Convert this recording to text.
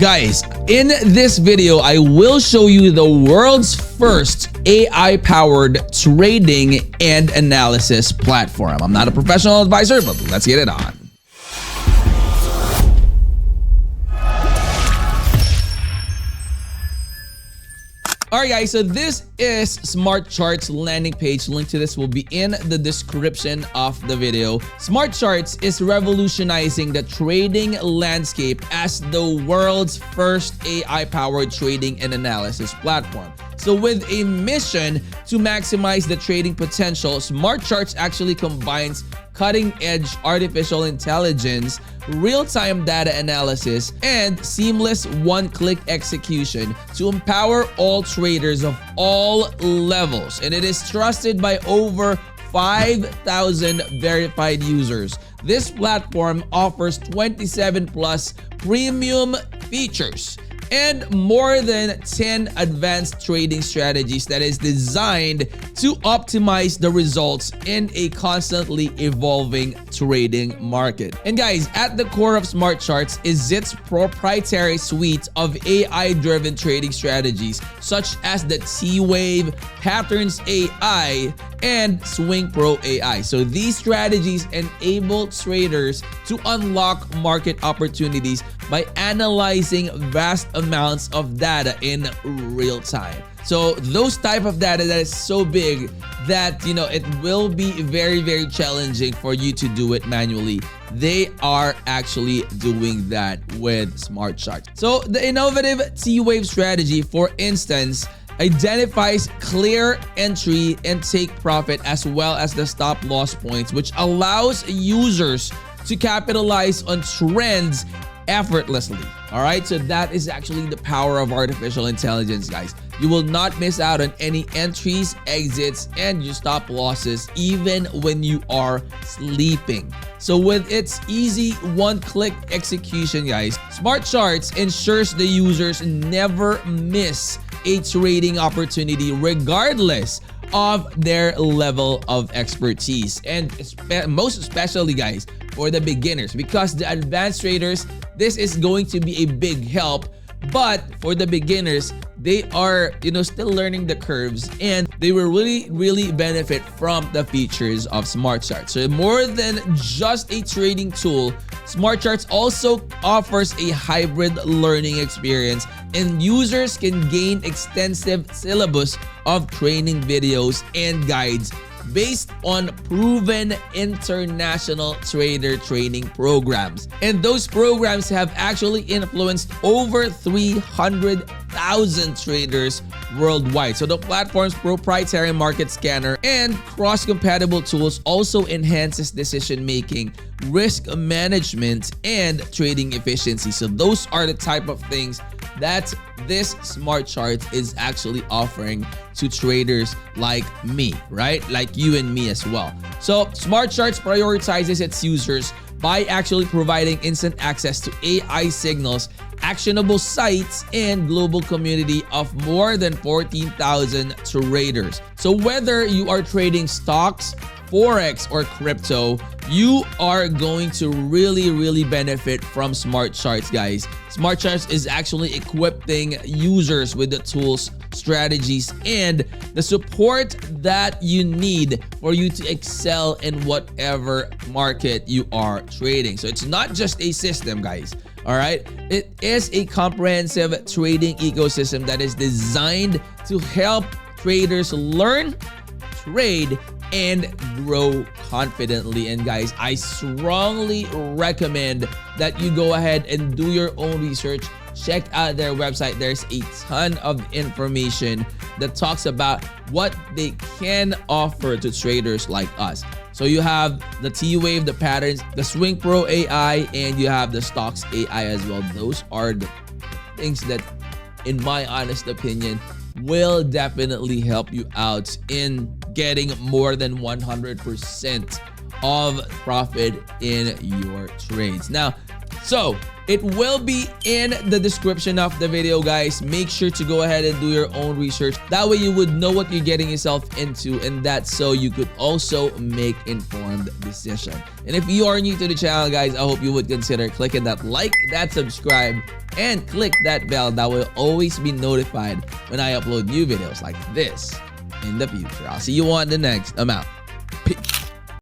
Guys, in this video, I will show you the world's first AI-powered trading and analysis platform. I'm not a professional advisor, but let's get it on. Alright guys, so this is SmartCharts landing page. Link to this will be in the description of the video. SmartCharts is revolutionizing the trading landscape as the world's first AI-powered trading and analysis platform. So with a mission to maximize the trading potential, SmartCharts actually combines cutting-edge artificial intelligence, real-time data analysis, and seamless one-click execution to empower all traders of all levels. And it is trusted by over 5,000 verified users. This platform offers 27 plus premium features and more than 10 advanced trading strategies that is designed to optimize the results in a constantly evolving trading market. And guys, at the core of SmartCharts is its proprietary suite of AI-driven trading strategies such as the T-Wave, Patterns AI, and Swing Pro AI. So these strategies enable traders to unlock market opportunities by analyzing vast amounts of data in real time. So those type of data that is so big that, it will be very, very challenging for you to do it manually. They are actually doing that with SmartCharts. So the innovative T-Wave strategy, for instance, identifies clear entry and take profit as well as the stop loss points, which allows users to capitalize on trends effortlessly. All right, so that is actually the power of artificial intelligence, guys. You will not miss out on any entries, exits, and your stop losses even when you are sleeping. So with its easy one-click execution, guys, SmartCharts ensures the users never miss a trading opportunity regardless of their level of expertise, and most especially, guys, for the beginners, because the advanced traders, this is going to be a big help. But for the beginners, they are, still learning the curves, and they will really benefit from the features of SmartCharts. So more than just a trading tool, SmartCharts also offers a hybrid learning experience, and users can gain extensive syllabus of training videos and guides based on proven international trader training programs. And those programs have actually influenced over 300,000 traders worldwide. So the platform's proprietary market scanner and cross-compatible tools also enhances decision-making, risk management, and trading efficiency. So those are the type of things that this SmartCharts is actually offering to traders like me, right? Like you and me as well. So SmartCharts prioritizes its users by actually providing instant access to AI signals, actionable sites, and global community of more than 14,000 traders. So whether you are trading stocks, Forex, or crypto, you are going to really benefit from SmartCharts, guys. SmartCharts is actually equipping users with the tools, strategies, and the support that you need for you to excel in whatever market you are trading. So it's not just a system, guys. All right, it is a comprehensive trading ecosystem that is designed to help traders learn, trade, and grow confidently. And guys, I strongly recommend that you go ahead and do your own research. Check out their website. There's a ton of information that talks about what they can offer to traders like us. So you have the T-Wave, the Patterns, the Swing Pro AI, and you have the Stocks AI as well. Those are the things that, in my honest opinion, will definitely help you out in getting more than 100% of profit in your trades. Now, so It will be in the description of the video, guys. Make sure to go ahead and do your own research. That way you would know what you're getting yourself into, and that's so you could also make informed decision. And if you are new to the channel, guys, I hope you would consider clicking that like, that subscribe, and click that bell. That will always be notified when I upload new videos like this in the future. I'll see you on the next. I'm out.